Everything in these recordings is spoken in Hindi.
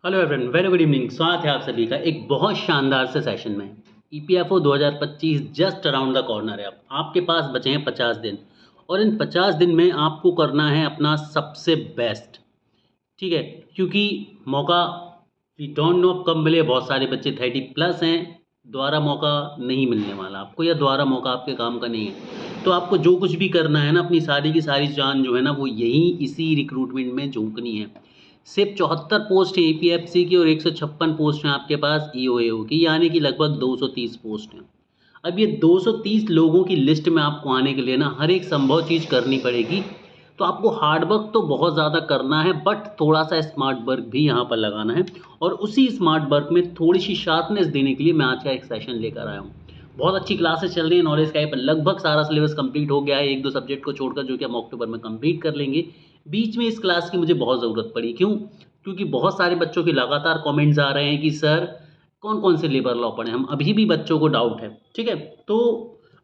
Hello everyone, very good evening. स्वागत है आप सभी का एक बहुत शानदार से सेशन में। EPFO 2025 just around the corner है। अब आपके पास बचे हैं 50 दिन और इन 50 दिन में आपको करना है अपना सबसे बेस्ट। ठीक है, क्योंकि मौका वी डोंट नो कब मिले। बहुत सारे बच्चे 30+ हैं, दोबारा मौका नहीं मिलने वाला आपको, या दोबारा मौका आपके काम का नहीं है। तो आपको जो कुछ भी करना है ना, अपनी सारी की सारी जान जो है ना, वो यही इसी रिक्रूटमेंट में झोंकनी है। सिर्फ 74 पोस्ट है एपीएफसी की और 156 पोस्ट हैं आपके पास ईओएओ की, यानी कि लगभग 230 पोस्ट हैं। अब ये 230 लोगों की लिस्ट में आपको आने के लिए ना हर एक संभव चीज़ करनी पड़ेगी। तो आपको हार्ड वर्क तो बहुत ज़्यादा करना है, बट थोड़ा सा स्मार्ट वर्क भी यहाँ पर लगाना है। और उसी स्मार्ट वर्क में थोड़ी सी शार्पनेस देने के लिए मैं आज का एक सेशन लेकर आया हूँ। बहुत अच्छी क्लासेस चल रही हैं नॉलेज का, पर लगभग सारा सिलेबस कंप्लीट हो गया है, एक दो सब्जेक्ट को छोड़कर, जो कि हम अक्टूबर में कंप्लीट कर लेंगे। बीच में इस क्लास की मुझे बहुत ज़रूरत पड़ी। क्यों? क्योंकि बहुत सारे बच्चों के लगातार कमेंट्स आ रहे हैं कि सर कौन कौन से लेबर लॉ पढ़ें, हम अभी भी बच्चों को डाउट है। ठीक है, तो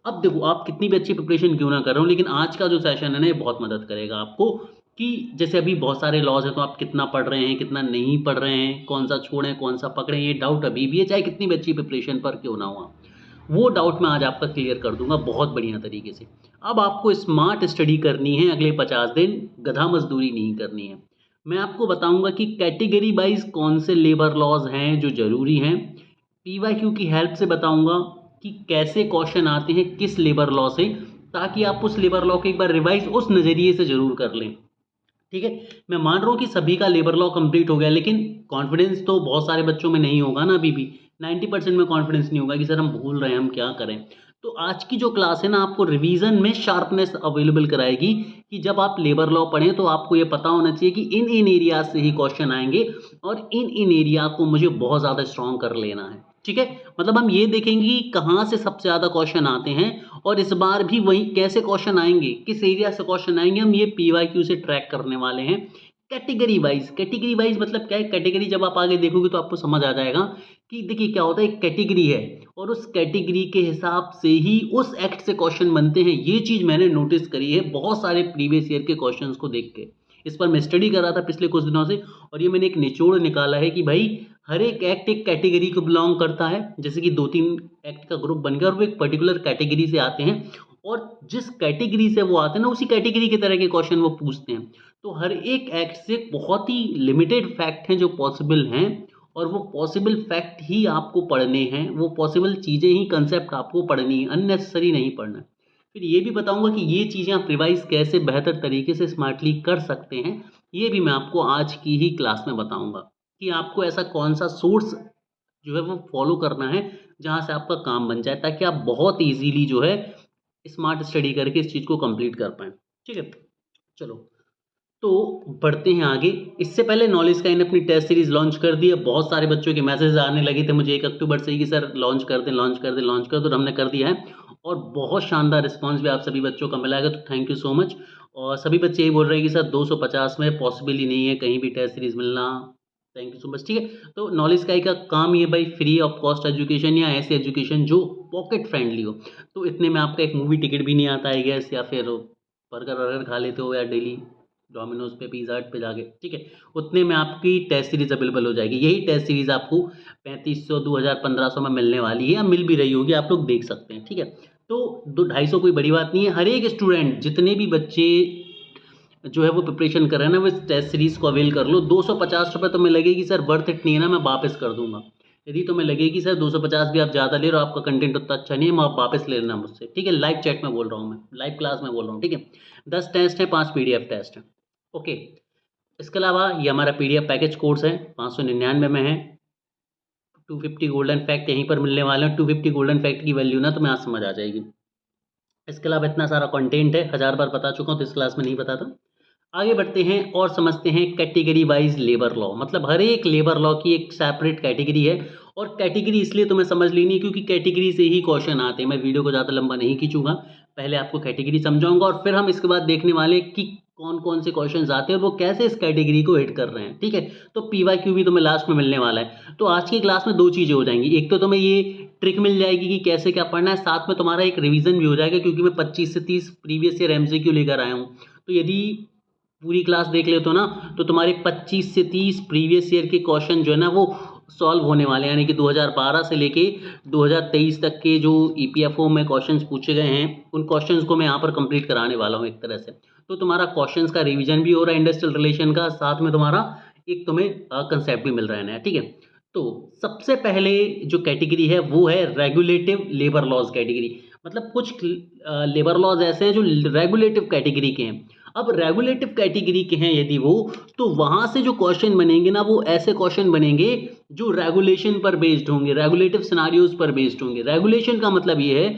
अब देखो, आप कितनी भी अच्छी प्रिपरेशन क्यों ना कर रहे हो, लेकिन आज का जो सेशन है ना, ये बहुत मदद करेगा आपको कि जैसे अभी बहुत सारे लॉज हैं, तो आप कितना पढ़ रहे हैं, कितना नहीं पढ़ रहे हैं, कौन सा छोड़ें कौन सा पकड़ें, ये डाउट अभी भी है, चाहे कितनी भी अच्छी प्रिपरेशन पर क्यों ना हुआ। वो डाउट मैं आज आपका क्लियर कर दूंगा बहुत बढ़िया तरीके से। अब आपको स्मार्ट स्टडी करनी है, अगले 50 दिन गधा मजदूरी नहीं करनी है। मैं आपको बताऊंगा कि कैटेगरी वाइज कौन से लेबर लॉज हैं जो ज़रूरी हैं। पीवाईक्यू की हेल्प से बताऊंगा कि कैसे क्वेश्चन आते हैं किस लेबर लॉ से, ताकि आप उस लेबर लॉ को एक बार रिवाइज उस नज़रिए से ज़रूर कर लें। ठीक है, मैं मान रहा हूँ कि सभी का लेबर लॉ कंप्लीट हो गया, लेकिन कॉन्फिडेंस तो बहुत सारे बच्चों में नहीं होगा ना, अभी भी 90% में कॉन्फिडेंस नहीं होगा कि सर हम भूल रहे हैं, हम क्या करें। तो आज की जो क्लास है ना, आपको रिवीजन में शार्पनेस अवेलेबल कराएगी कि जब आप लेबर लॉ पढ़ें तो आपको ये पता होना चाहिए कि इन इन एरियाज से ही क्वेश्चन आएंगे और इन इन एरिया को मुझे बहुत ज़्यादा स्ट्रॉन्ग कर लेना है। ठीक है, मतलब हम ये देखेंगे कि कहाँ से सबसे ज़्यादा क्वेश्चन आते हैं और इस बार भी वही कैसे क्वेश्चन आएंगे, किस एरिया से क्वेश्चन आएंगे, हम ये पीवाईक्यू से ट्रैक करने वाले हैं। कैटेगरी वाइज मतलब क्या है, कैटेगरी जब आप आगे देखोगे तो आपको समझ आ जाएगा कि देखिए क्या होता है। एक कैटेगरी है और उस कैटेगरी के हिसाब से ही उस एक्ट से क्वेश्चन बनते हैं। ये चीज़ मैंने नोटिस करी है बहुत सारे प्रीवियस ईयर के क्वेश्चंस को देख के। इस पर मैं स्टडी कर रहा था पिछले कुछ दिनों से, और ये मैंने एक निचोड़ निकाला है कि भाई हर एक एक्ट एक कैटेगरी को बिलोंग करता है। जैसे कि 2-3 एक्ट का ग्रुप बन गया और वो एक पर्टिकुलर कैटेगरी से आते हैं, और जिस कैटेगरी से वो आते हैं ना, उसी कैटेगरी के तरह के क्वेश्चन वो पूछते हैं। तो हर एक एक्ट से बहुत ही लिमिटेड फैक्ट हैं जो पॉसिबल हैं, और वो पॉसिबल फैक्ट ही आपको पढ़ने हैं, वो पॉसिबल चीज़ें ही, कंसेप्ट आपको पढ़नी है, अननेसेसरी नहीं पढ़ना है। फिर ये भी बताऊंगा कि ये चीज़ें आप रिवाइज कैसे बेहतर तरीके से स्मार्टली कर सकते हैं। ये भी मैं आपको आज की ही क्लास में बताऊंगा कि आपको ऐसा कौन सा सोर्स जो है वो फॉलो करना है जहाँ से आपका काम बन जाए, ताकि आप बहुत इजीली जो है स्मार्ट स्टडी करके इस चीज़ को कंप्लीट कर पाएँ। ठीक है, चलो तो बढ़ते हैं आगे। इससे पहले नॉलेज का इन अपनी टेस्ट सीरीज लॉन्च कर दी है। बहुत सारे बच्चों के मैसेज आने लगे थे मुझे 1 अक्टूबर से ही कि सर लॉन्च कर दें, लॉन्च कर दें, लॉन्च कर दो, और हमने कर दिया है। और बहुत शानदार रिस्पांस भी आप सभी बच्चों का मिला है, तो थैंक यू सो मच। और सभी बच्चे यही बोल रहे हैं कि सर 250 में पॉसिबल ही नहीं है कहीं भी टेस्ट सीरीज मिलना। Thank you so much. ठीक है, तो नॉलेज का काम ये भाई फ्री ऑफ कॉस्ट एजुकेशन, या ऐसी एजुकेशन जो पॉकेट फ्रेंडली हो। तो इतने में आपका एक मूवी टिकट भी नहीं आता है गैस, या फिर बर्गर वर्गर खा लेते हो या डेली डोमिनोज पे, पिज़्ज़ा हट पे जाके। ठीक है, उतने में आपकी टेस्ट सीरीज़ अवेलेबल हो जाएगी। यही टेस्ट सीरीज़ आपको 3500, 2000, 1500 में मिलने वाली है, या मिल भी रही होगी, आप लोग देख सकते हैं। ठीक है, तो 200-250 कोई बड़ी बात नहीं है। हर एक स्टूडेंट, जितने भी बच्चे जो है वो प्रिपरेशन कर रहे हैं ना, वो इस टेस्ट सीरीज़ को अवेल कर लो। 250 रुपये तो मैं लगेगी सर, वर्थ इट नहीं है ना, मैं वापस कर दूंगा। यदि तुम्हें लगेगी सर 250 भी आप ज़्यादा ले रहे हो, आपका कंटेंट उतना अच्छा नहीं है, मैं आप वापस ले लेना मुझसे। ठीक है, लाइव चैट में बोल रहा हूँ, मैं लाइव क्लास में बोल रहा हूँ। ठीक है, 10 टेस्ट हैं, 5 पीडीएफ टेस्ट हैं। ओके, इसके अलावा ये हमारा पीडीएफ पैकेज कोर्स है, 599 में है। 250 गोल्डन फैक्ट यहीं पर मिलने वाले हैं। 250 गोल्डन फैक्ट की वैल्यू ना तुम्हें आज समझ आ जाएगी। इसके अलावा इतना सारा कंटेंट है, 1000 बार बता चुका हूँ, तो इस क्लास में नहीं बताता। आगे बढ़ते हैं और समझते हैं कैटेगरी वाइज लेबर लॉ। मतलब हर एक लेबर लॉ की एक सेपरेट कैटेगरी है, और कैटेगरी इसलिए तुम्हें समझ लेनी है क्योंकि कैटेगरी से ही क्वेश्चन आते हैं। मैं वीडियो को ज़्यादा लंबा नहीं खींचूंगा, पहले आपको कैटेगरी समझाऊंगा और फिर हम इसके बाद देखने वाले हैं कि कौन कौन से क्वेश्चन आते हैं और वो कैसे इस कैटेगरी को हिट कर रहे हैं। ठीक है, तो पीवाईक्यू भी तुम्हें लास्ट में मिलने वाला है। तो आज की क्लास में दो चीज़ें हो जाएंगी, एक तो तुम्हें ये ट्रिक मिल जाएगी कि कैसे क्या पढ़ना है, साथ में तुम्हारा एक रिवीजन भी हो जाएगा, क्योंकि मैं 25 से 30 प्रीवियस ईयर एमसीक्यू लेकर आया हूँ। तो यदि पूरी क्लास देख लेते हो ना, तो तुम्हारे 25 से 30 प्रीवियस ईयर के क्वेश्चन जो है ना वो सॉल्व होने वाले हैं, यानी कि 2012 से लेके 2023 तक के जो ईपीएफओ में क्वेश्चंस पूछे गए हैं उन क्वेश्चंस को मैं यहाँ पर कंप्लीट कराने वाला हूँ एक तरह से। तो तुम्हारा क्वेश्चंस का रिवीजन भी हो रहा है इंडस्ट्रियल रिलेशन का, साथ में तुम्हारा एक तुम्हें कंसेप्ट भी मिल रहा है नया, ठीक है। तो सबसे पहले जो कैटेगरी है वो है रेगुलेटिव लेबर लॉज कैटेगरी। मतलब कुछ लेबर लॉज ऐसे हैं जो रेगुलेटिव कैटेगरी के हैं। अब रेगुलेटिव कैटेगरी के हैं यदि वो, तो वहां से जो क्वेश्चन बनेंगे ना वो ऐसे क्वेश्चन बनेंगे जो रेगुलेशन पर बेस्ड होंगे, रेगुलेटिव सिनारियोज पर बेस्ड होंगे। रेगुलेशन का मतलब ये है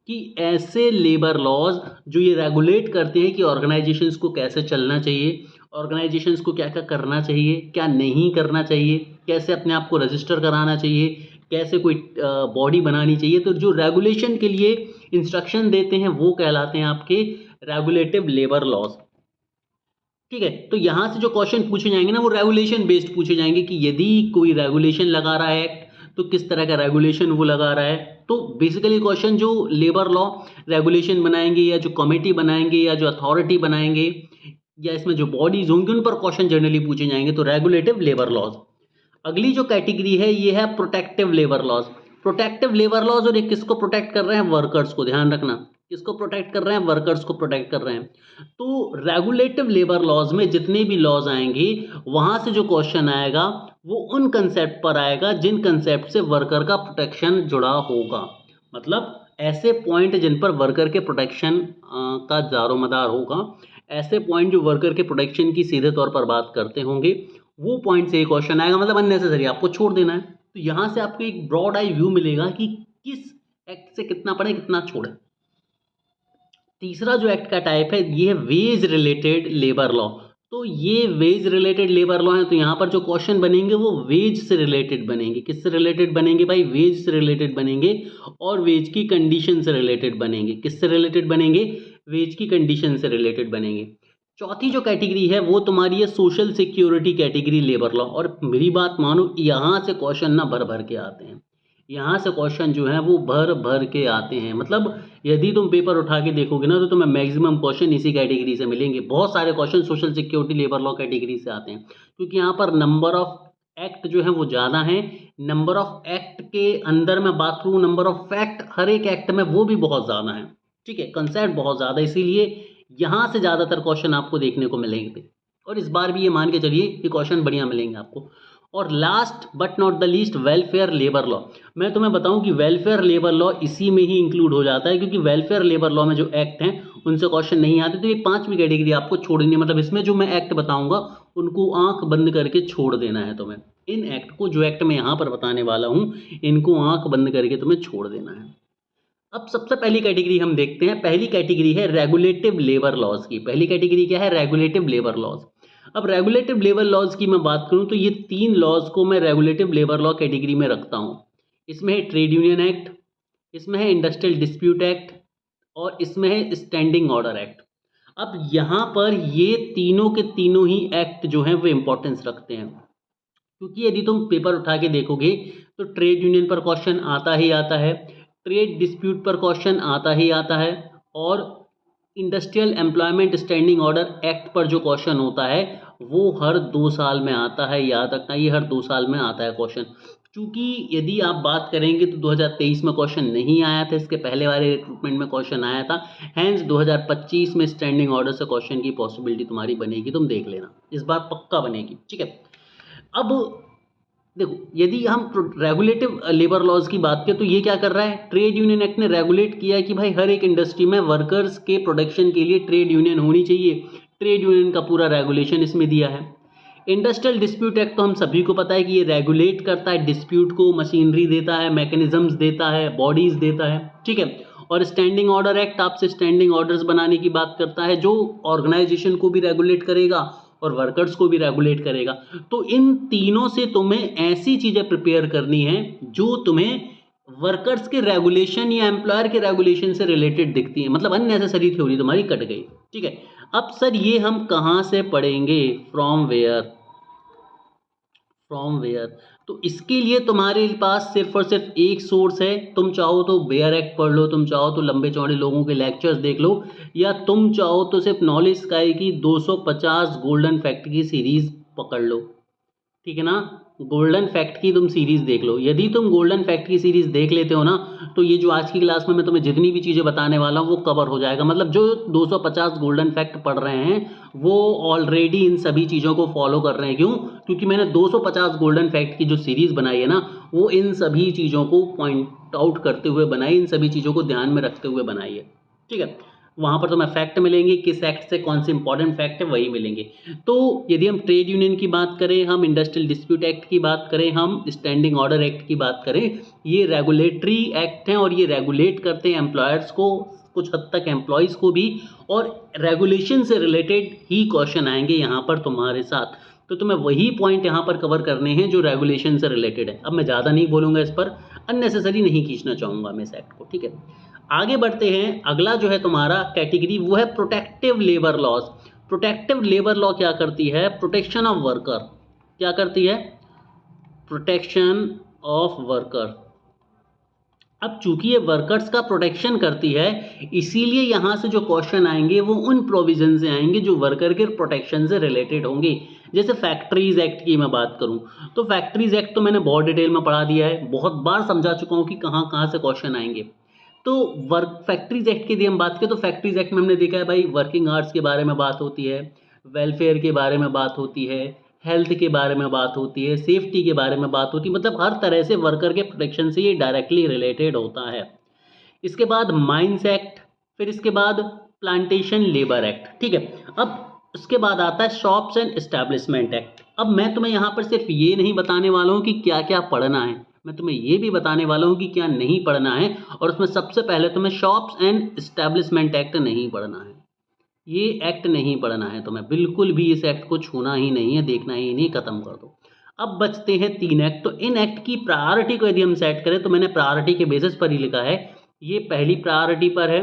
कि ऐसे लेबर लॉज जो ये रेगुलेट करते हैं कि ऑर्गेनाइजेशंस को कैसे चलना चाहिए, ऑर्गेनाइजेशंस को क्या क्या करना चाहिए, क्या नहीं करना चाहिए, कैसे अपने आप को रजिस्टर कराना चाहिए, कैसे कोई बॉडी बनानी चाहिए। तो जो रेगुलेशन के लिए इंस्ट्रक्शन देते हैं वो कहलाते हैं आपके रेगुलेटिव लेबर लॉज, ठीक है। तो यहां से जो क्वेश्चन पूछे जाएंगे ना वो रेगुलेशन बेस्ड पूछे जाएंगे कि यदि कोई रेगुलेशन लगा रहा है तो किस तरह का रेगुलेशन वो लगा रहा है। तो बेसिकली क्वेश्चन जो लेबर लॉ रेगुलेशन बनाएंगे या जो कमेटी बनाएंगे या जो अथॉरिटी बनाएंगे या इसमें जो बॉडीज होंगी उन पर क्वेश्चन जनरली पूछे जाएंगे, तो रेगुलेटिव लेबर लॉज। अगली जो कैटेगरी है ये है protective labour laws. Protective labour laws, और ये किसको प्रोटेक्ट कर रहे हैं? वर्कर्स को, ध्यान रखना, किसको प्रोटेक्ट कर रहे हैं? वर्कर्स को प्रोटेक्ट कर रहे हैं। तो रेगुलेटिव लेबर लॉज में जितने भी लॉज आएंगे वहां से जो क्वेश्चन आएगा वो उन कंसेप्ट पर आएगा जिन कंसेप्ट से वर्कर का प्रोटेक्शन जुड़ा होगा। मतलब ऐसे पॉइंट जिन पर वर्कर के प्रोटेक्शन का दारोमदार होगा, ऐसे पॉइंट जो वर्कर के प्रोटेक्शन की सीधे तौर पर बात करते होंगे, वो पॉइंट से ये क्वेश्चन आएगा। मतलब अननेसेसरी आपको छोड़ देना है। तो यहाँ से आपको एक ब्रॉड आई व्यू मिलेगा कि किस एक्ट से कितना पढ़े कितना छोड़े। तीसरा जो एक्ट का टाइप है ये है वेज रिलेटेड लेबर लॉ। तो ये वेज रिलेटेड लेबर लॉ है, तो यहाँ पर जो क्वेश्चन बनेंगे वो वेज से रिलेटेड बनेंगे। किससे रिलेटेड बनेंगे भाई? वेज से रिलेटेड बनेंगे, और वेज की कंडीशन से रिलेटेड बनेंगे। किससे रिलेटेड बनेंगे? वेज की कंडीशन से रिलेटेड बनेंगे। चौथी जो कैटेगरी है वो तुम्हारी है social security category labour law. और मेरी बात मानो, यहाँ से क्वेश्चन ना भर भर के आते हैं, यहाँ से क्वेश्चन जो है वो भर भर के आते हैं। मतलब यदि तुम पेपर उठा के देखोगे ना तो तुम्हें मैक्सिमम क्वेश्चन इसी कैटेगरी से मिलेंगे। बहुत सारे question social security labour law category से आते हैं, क्योंकि यहाँ पर नंबर ऑफ एक्ट जो है वो ज़्यादा है। नंबर ऑफ एक्ट के अंदर मैं बात करूँ, नंबर ऑफ फैक्ट हर एक एक्ट में वो भी बहुत ज़्यादा है, ठीक है। कंसेप्ट बहुत ज़्यादा, इसीलिए यहाँ से ज़्यादातर क्वेश्चन आपको देखने को मिलेंगे। और इस बार भी ये मान के चलिए कि क्वेश्चन बढ़िया मिलेंगे आपको। और last but not the least welfare labour law. मैं तुम्हें बताऊं कि वेलफेयर लेबर लॉ इसी में ही इंक्लूड हो जाता है, क्योंकि वेलफेयर लेबर लॉ में जो एक्ट हैं उनसे क्वेश्चन नहीं आते। तो ये पांचवी कैटेगरी आपको छोड़नी है। मतलब इसमें जो मैं एक्ट बताऊंगा उनको आंख बंद करके छोड़ देना है तुम्हें। इन एक्ट को, जो एक्ट मैं यहाँ पर बताने वाला हूँ, इनको आंख बंद करके तुम्हें छोड़ देना है। अब सबसे पहली कैटेगरी हम देखते हैं। पहली कैटेगरी है रेगुलेटिव लेबर लॉज की। पहली कैटेगरी क्या है? Regulative labour laws. अब रेगुलेटिव लेबर लॉज की मैं बात करूं तो ये तीन लॉज को मैं रेगुलेटिव लेबर लॉ कैटेगरी में रखता हूं। इसमें है ट्रेड यूनियन एक्ट, इसमें है इंडस्ट्रियल डिस्प्यूट एक्ट, और इसमें है स्टैंडिंग ऑर्डर एक्ट। अब यहाँ पर ये तीनों के तीनों ही एक्ट जो हैं वो इंपॉर्टेंस रखते हैं, क्योंकि यदि तुम पेपर उठा के देखोगे तो ट्रेड यूनियन पर क्वेश्चन आता ही आता है, ट्रेड डिस्प्यूट पर क्वेश्चन आता ही आता है, और industrial employment standing order act पर जो क्वेश्चन होता है वो हर 2 साल में आता है। याद रखना, ये हर 2 साल में आता है क्वेश्चन। क्योंकि यदि आप बात करेंगे तो 2023 में क्वेश्चन नहीं आया था, इसके पहले वाले रिक्रूटमेंट में क्वेश्चन आया था। हैंस 2025 में स्टैंडिंग ऑर्डर से क्वेश्चन की पॉसिबिलिटी तुम्हारी बनेगी, तुम देख लेना, इस बार पक्का बनेगी, ठीक है। अब देखो, यदि हम रेगुलेटिव लेबर लॉज की बात करें तो ये क्या कर रहा है? ट्रेड यूनियन एक्ट ने रेगुलेट किया है कि भाई हर एक इंडस्ट्री में वर्कर्स के प्रोटेक्शन के लिए ट्रेड यूनियन होनी चाहिए। ट्रेड यूनियन का पूरा रेगुलेशन इसमें दिया है। इंडस्ट्रियल डिस्प्यूट एक्ट तो हम सभी को पता है कि ये रेगुलेट करता है डिस्प्यूट को, मशीनरी देता है, मैकेनिज्म्स देता है, बॉडीज देता है, ठीक है। और स्टैंडिंग ऑर्डर एक्ट आपसे स्टैंडिंग ऑर्डर्स बनाने की बात करता है, जो ऑर्गेनाइजेशन को भी रेगुलेट करेगा और वर्कर्स को भी रेगुलेट करेगा। तो इन तीनों से तुम्हें ऐसी चीजें प्रिपेयर करनी है जो तुम्हें वर्कर्स के रेगुलेशन या एम्प्लॉयर के रेगुलेशन से रिलेटेड दिखती है। मतलब अननेसेसरी थ्योरी तुम्हारी कट गई, ठीक है। अब सर ये हम कहाँ से पढ़ेंगे? From where? From where. तो इसके लिए तुम्हारे पास सिर्फ और सिर्फ एक सोर्स है। तुम चाहो तो वेयर एक्ट पढ़ लो, तुम चाहो तो लंबे चौड़े लोगों के लेक्चर्स देख लो, या तुम चाहो तो सिर्फ नॉलेज स्काई की 250 गोल्डन फैक्ट की सीरीज पकड़ लो, ठीक है ना। गोल्डन फैक्ट की तुम सीरीज देख लो। यदि तुम गोल्डन फैक्ट की सीरीज देख लेते हो ना, तो ये जो आज की क्लास में मैं तुम्हें जितनी भी चीज़ें बताने वाला हूँ वो कवर हो जाएगा। मतलब जो 250 गोल्डन फैक्ट पढ़ रहे हैं वो ऑलरेडी इन सभी चीज़ों को फॉलो कर रहे हैं। क्यों? क्योंकि मैंने 250 गोल्डन फैक्ट की जो सीरीज बनाई है ना, वो इन सभी चीज़ों को पॉइंट आउट करते हुए बनाई, इन सभी चीज़ों को ध्यान में रखते हुए बनाई है, ठीक है। वहाँ पर तुम्हें फैक्ट मिलेंगे, किस एक्ट से कौन से इंपॉर्टेंट फैक्ट है वही मिलेंगे। तो यदि हम ट्रेड यूनियन की बात करें, हम इंडस्ट्रियल डिस्प्यूट एक्ट की बात करें, हम स्टैंडिंग ऑर्डर एक्ट की बात करें, ये रेगुलेटरी एक्ट हैं और ये रेगुलेट करते हैं एम्प्लॉयर्स को, कुछ हद तक एम्प्लॉयज़ को भी, और रेगुलेशन से रिलेटेड ही क्वेश्चन आएंगे यहाँ पर तुम्हारे साथ। तो तुम्हें वही पॉइंट यहाँ पर कवर करने हैं जो रेगुलेशन से रिलेटेड है। अब मैं ज़्यादा नहीं बोलूँगा इस पर, अननेसेसरी नहीं खींचना चाहूँगा मैं इस एक्ट को, ठीक है। आगे बढ़ते हैं। अगला जो है तुम्हारा कैटेगरी वो है protective labour laws. Protective labour law क्या करती है? Protection of worker. क्या करती है? Protection of worker. अब चूंकि ये वर्कर्स का प्रोटेक्शन करती है, इसीलिए यहाँ से जो क्वेश्चन आएंगे वो उन प्रोविजन से आएंगे जो वर्कर के प्रोटेक्शन से रिलेटेड होंगे। जैसे फैक्ट्रीज एक्ट की मैं बात करूँ तो फैक्ट्रीज एक्ट तो मैंने बहुत डिटेल में पढ़ा दिया है, बहुत बार समझा चुका हूँ कि कहाँ कहाँ से क्वेश्चन आएंगे। तो वर्क फैक्ट्रीज एक्ट की यदि हम बात करें तो फैक्ट्रीज एक्ट में हमने देखा है भाई, वर्किंग आवर्स के बारे में बात होती है, वेलफेयर के बारे में बात होती है, हेल्थ के बारे में बात होती है, सेफ्टी के बारे में बात होती है, मतलब हर तरह से वर्कर के प्रोटेक्शन से ये डायरेक्टली रिलेटेड होता है। इसके बाद माइंस एक्ट, फिर इसके बाद प्लांटेशन लेबर एक्ट, ठीक है। अब उसके बाद आता है शॉप्स एंड एस्टैब्लिशमेंट एक्ट। अब मैं तुम्हें यहाँ पर सिर्फ ये नहीं बताने वाला हूँ कि क्या क्या पढ़ना है, मैं तुम्हें ये भी बताने वाला हूँ कि क्या नहीं पढ़ना है। और उसमें सबसे पहले तुम्हें शॉप्स एंड एस्टैब्लिशमेंट एक्ट नहीं पढ़ना है, ये एक्ट नहीं पढ़ना है तुम्हें, बिल्कुल भी इस एक्ट को छूना ही नहीं है, देखना ही नहीं, खत्म कर दो। अब बचते हैं 3 एक्ट। तो इन एक्ट की प्रायोरिटी को यदि हम सेट करें तो मैंने प्रायोरिटी के बेसिस पर ही लिखा है, ये पहली प्रायोरिटी पर है,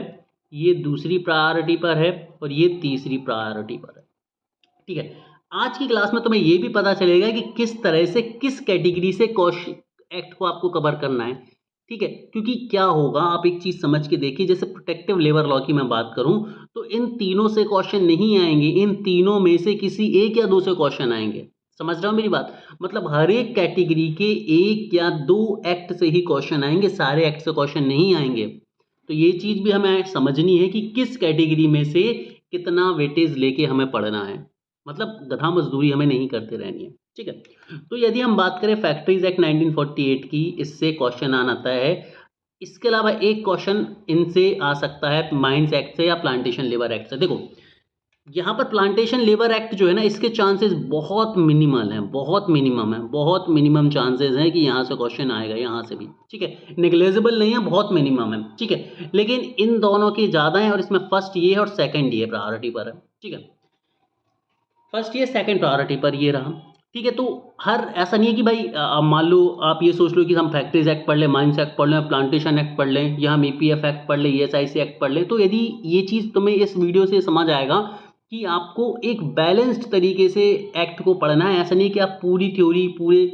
ये दूसरी प्रायोरिटी पर है और ये तीसरी प्रायोरिटी पर है, ठीक है। आज की क्लास में तुम्हें ये भी पता चलेगा कि किस तरह से किस कैटेगरी से एक्ट को आपको कवर करना है, ठीक है। क्योंकि क्या होगा, आप एक चीज़ समझ के देखिए, जैसे प्रोटेक्टिव लेबर लॉ की मैं बात करूं तो इन तीनों से क्वेश्चन नहीं आएंगे, इन तीनों में से किसी एक या दो से क्वेश्चन आएंगे। समझ रहे हो मेरी बात? मतलब हर एक कैटेगरी के एक या दो एक्ट से ही क्वेश्चन आएंगे, सारे एक्ट से क्वेश्चन नहीं आएंगे। तो ये चीज़ भी हमें समझनी है कि किस कैटेगरी में से कितना वेटेज लेके हमें पढ़ना है, मतलब गधा मजदूरी हमें नहीं करते रहनी है, ठीक है। तो यदि हम बात करें फैक्ट्रीज एक्ट 1948 की, इससे क्वेश्चन आता है। इसके अलावा एक क्वेश्चन इनसे आ सकता है माइंस एक्ट से या प्लांटेशन लेबर एक्ट से। देखो यहाँ पर प्लांटेशन लेबर एक्ट जो है ना, इसके चांसेस बहुत मिनिमल हैं, बहुत मिनिमम है, बहुत मिनिमम चांसेस हैं कि यहाँ से क्वेश्चन आएगा, यहाँ से भी, ठीक है। नेग्लेजिबल नहीं है, बहुत मिनिमम है, ठीक है। लेकिन इन दोनों की ज़्यादा है और इसमें फर्स्ट ये है और सेकंड ये प्रायोरिटी पर है, ठीक है। फर्स्ट ये सेकंड प्रायोरिटी पर ये रहा, ठीक है। तो हर ऐसा नहीं है कि भाई मान लो आप ये सोच लो कि हम फैक्ट्रीज एक्ट पढ़ लें, माइंस एक्ट पढ़ लें, प्लांटेशन एक्ट पढ़ लें, या हम ईपीएफ एक्ट पढ़ लें, ईएसआईसी एक्ट पढ़ लें। तो यदि ये चीज़ तुम्हें इस वीडियो से समझ आएगा कि आपको एक बैलेंस्ड तरीके से एक्ट को पढ़ना है, ऐसा नहीं कि आप पूरी थ्योरी पूरे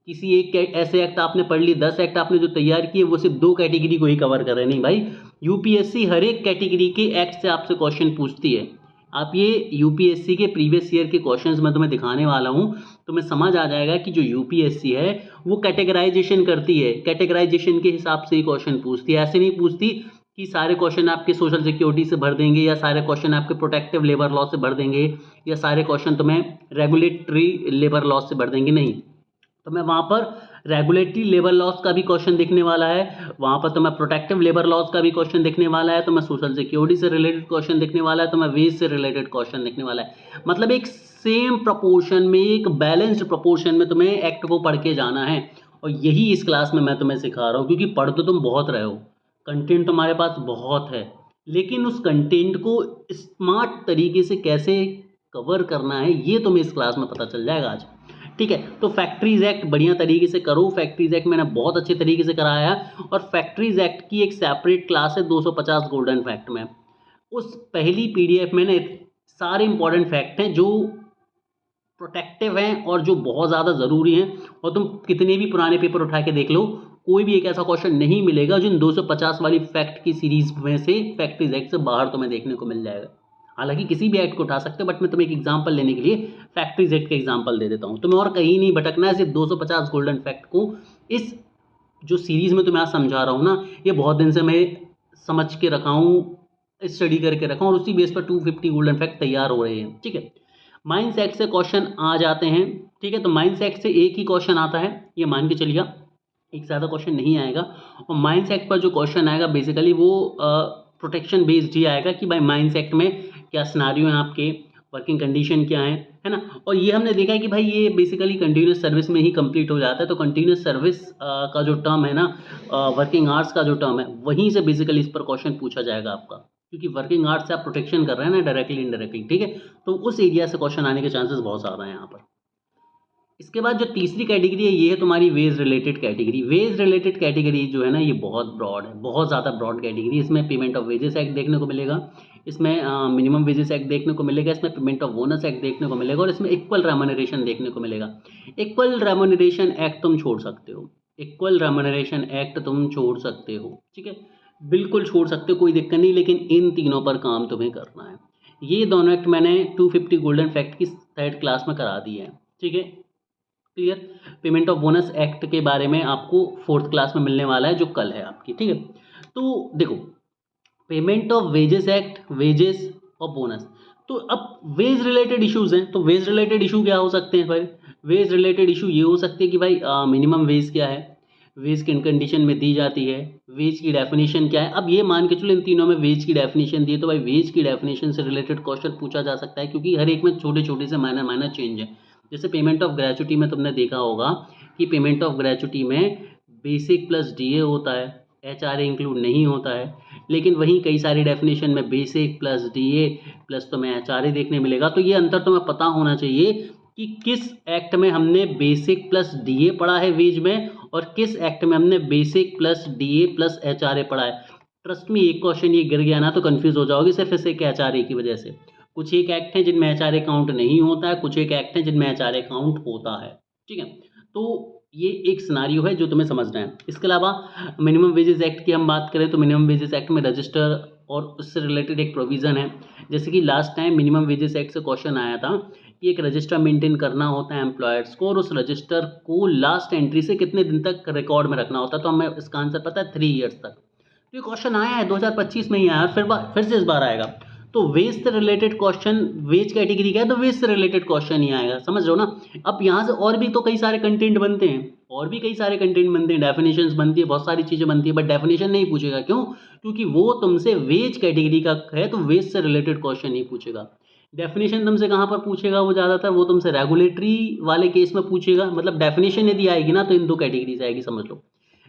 किसी एक ऐसे एक्ट आपने पढ़ ली, 10 एक्ट आपने जो तैयार किए वो सिर्फ 2 कैटेगरी को ही कवर कर रहे हैं। नहीं भाई, यूपीएससी हर एक कैटेगरी के एक्ट से आपसे क्वेश्चन पूछती है। आप ये यूपीएससी के प्रीवियस ईयर के क्वेश्चंस मैं तुम्हें दिखाने वाला हूँ, तुम्हें समझ आ जाएगा कि जो यूपीएससी है वो कैटेगराइजेशन करती है, कैटेगराइजेशन के हिसाब से ही क्वेश्चन पूछती है। ऐसे नहीं पूछती कि सारे क्वेश्चन आपके सोशल सिक्योरिटी से भर देंगे, या सारे क्वेश्चन आपके प्रोटेक्टिव लेबर लॉ से भर देंगे, या सारे क्वेश्चन तुम्हें रेगुलेटरी लेबर लॉ से भर देंगे। नहीं, तो मैं वहाँ पर रेगुलेटरी लेबर लॉज का भी क्वेश्चन दिखने वाला है, वहाँ पर तुम्हें प्रोटेक्टिव लेबर लॉज का भी क्वेश्चन दिखने वाला है, तुम्हें सोशल सिक्योरिटी से रिलेटेड क्वेश्चन दिखने वाला है, तुम्हें वेज से रिलेटेड क्वेश्चन दिखने वाला है। मतलब एक सेम प्रपोर्शन में, एक बैलेंस्ड प्रपोर्शन में तुम्हें एक्ट को पढ़ के जाना है। और यही इस क्लास में मैं तुम्हें सिखा रहा हूँ, क्योंकि पढ़ तो तुम बहुत रहे हो, कंटेंट तुम्हारे पास बहुत है, लेकिन उस कंटेंट को स्मार्ट तरीके से कैसे कवर करना है ये तुम्हें इस क्लास में पता चल जाएगा आज, ठीक है। तो फैक्ट्रीज एक्ट बढ़िया तरीके से करो, फैक्ट्रीज एक्ट मैंने बहुत अच्छे तरीके से कराया है, और फैक्ट्रीज एक्ट की एक सेपरेट क्लास है 250 गोल्डन फैक्ट में। उस पहली पीडीएफ में ना सारे इंपॉर्टेंट फैक्ट हैं जो प्रोटेक्टिव हैं और जो बहुत ज़्यादा ज़रूरी हैं। और तुम कितने भी पुराने पेपर उठा के देख लो, कोई भी एक ऐसा क्वेश्चन नहीं मिलेगा जिन 250 वाली फैक्ट की सीरीज में से फैक्ट्रीज एक्ट से बाहर तुम्हें देखने को मिल जाएगा। हालांकि किसी भी एक्ट को उठा सकते हो, बट मैं तुम्हें एक एग्जांपल लेने के लिए फैक्ट्रीज एक्ट का एग्जांपल दे देता हूँ। तुम्हें और कहीं नहीं भटकना है, सिर्फ 250 गोल्डन फैक्ट को इस जो सीरीज में तुम्हें आज समझा रहा हूँ ना, ये बहुत दिन से मैं समझ के रखा हूँ, स्टडी करके रखा हूँ, और उसी बेस पर 250 गोल्डन फैक्ट तैयार हो रहे हैं। ठीक है, माइंस एक्ट से क्वेश्चन आ जाते हैं। ठीक है, तो माइंस एक्ट से एक ही क्वेश्चन आता है, ये मान के चलिए, एक ज़्यादा क्वेश्चन नहीं आएगा। और माइंस एक्ट पर जो क्वेश्चन आएगा बेसिकली वो प्रोटेक्शन बेस्ड ही आएगा कि भाई माइंस एक्ट में क्या सिनारियो हैं आपके, वर्किंग कंडीशन क्या है ना। और ये हमने देखा है कि भाई ये बेसिकली कंटिन्यूस सर्विस में ही कंप्लीट हो जाता है। तो कंटिन्यूस सर्विस का जो टर्म है ना, वर्किंग आवर्स का जो टर्म है, वहीं से बेसिकली इस पर क्वेश्चन पूछा जाएगा आपका, क्योंकि वर्किंग आवर्स से आप प्रोटेक्शन कर रहे हैं ना, डायरेक्टली इनडायरेक्टली। ठीक है, तो उस एरिया से क्वेश्चन आने के चांसेस बहुत ज़्यादा हैं यहाँ पर। इसके बाद जो तीसरी कैटेगरी है, ये है तुम्हारी wage related category. Wage related category जो है ना, ये बहुत ब्रॉड है, बहुत ज़्यादा ब्रॉड कैटेगरी। इसमें पेमेंट ऑफ वेजेस एक्ट देखने को मिलेगा, इसमें मिनिमम वेजेस एक्ट देखने को मिलेगा, इसमें पेमेंट ऑफ बोनस एक्ट देखने को मिलेगा, और इसमें इक्वल रेम्यूनरेशन देखने को मिलेगा। इक्वल रेम्यूनरेशन एक्ट तुम छोड़ सकते हो, इक्वल रेम्यूनरेशन एक्ट तुम छोड़ सकते हो। ठीक है, बिल्कुल छोड़ सकते हो, कोई दिक्कत नहीं, लेकिन इन तीनों पर काम तुम्हें करना है। ये दोनों एक्ट मैंने 250 गोल्डन फैक्ट की थर्ड क्लास में करा दी है। ठीक है, clear. Payment of bonus act के बारे में आपको फोर्थ क्लास में मिलने वाला है, जो कल है आपकी। ठीक है, तो देखो, payment of wages act, wages और बोनस, तो अब वेज रिलेटेड इश्यूज हैं। तो वेज रिलेटेड इशू क्या हो सकते हैं भाई? वेज रिलेटेड इशू ये हो सकते हैं कि भाई मिनिमम वेज क्या है, वेज किन कंडीशन में दी जाती है, वेज की डेफिनेशन क्या है। अब ये मान के चलो इन तीनों में वेज की डेफिनेशन दी है, तो भाई वेज की डेफिनेशन से रिलेटेड क्वेश्चन पूछा जा सकता है, क्योंकि हर एक में छोटे छोटे से माइनर माइनर चेंज है। जैसे पेमेंट ऑफ ग्रेचुटी में तुमने देखा होगा कि पेमेंट ऑफ ग्रेचुटी में बेसिक प्लस डीए होता है, एचआरए इंक्लूड नहीं होता है। लेकिन वहीं कई सारी डेफिनेशन में बेसिक प्लस डीए प्लस तुम्हें एचआरए देखने मिलेगा। तो ये अंतर तुम्हें पता होना चाहिए कि किस एक्ट में हमने बेसिक प्लस डीए पढ़ा है वेज में, और किस एक्ट में हमने basic plus DA plus HRA पढ़ा है। ट्रस्ट में एक क्वेश्चन ये गिर गया ना तो कंफ्यूज हो जाओगे सिर्फ इसे के एचआरए की वजह से। कुछ एक एक्ट हैं जिनमें एचआरए काउंट नहीं होता है, कुछ एक एक्ट हैं जिनमें एचआरए काउंट होता है। ठीक है, तो ये एक सिनारियो है जो तुम्हें समझना है। इसके अलावा मिनिमम वेजेस एक्ट की हम बात करें तो मिनिमम वेजेस एक्ट में रजिस्टर और उससे रिलेटेड एक प्रोविज़न है। जैसे कि last time minimum wages act से क्वेश्चन आया था कि एक रजिस्टर मेंटेन करना होता है एम्प्लॉयर्स को, और उस रजिस्टर को लास्ट एंट्री से कितने दिन तक रिकॉर्ड में रखना होता है। तो हमें इसका आंसर पता है 3 ईयर्स तक। तो ये क्वेश्चन आया है 2025 में ही आया, फिर से इस बार आएगा। तो वेज से रिलेटेड क्वेश्चन, वेज कैटेगरी क्या है तो वेज से रिलेटेड क्वेश्चन ही आएगा, समझ रहे हो ना। अब यहाँ से और भी तो कई सारे कंटेंट बनते हैं, और भी कई सारे कंटेंट बनते हैं, डेफिनेशंस बनती है, बहुत सारी चीज़ें बनती है, बट डेफिनेशन नहीं पूछेगा। क्यों? क्योंकि वो तुमसे वेज कैटेगरी का है, तो वेज से रिलेटेड क्वेश्चन नहीं पूछेगा। डेफिनेशन तुमसे कहाँ पर पूछेगा? वो ज़्यादातर वो तुमसे रेगुलेटरी वाले केस में पूछेगा। मतलब डेफिनेशन यदि आएगी ना तो इन दो कैटेगरी से आएगी, समझ लो।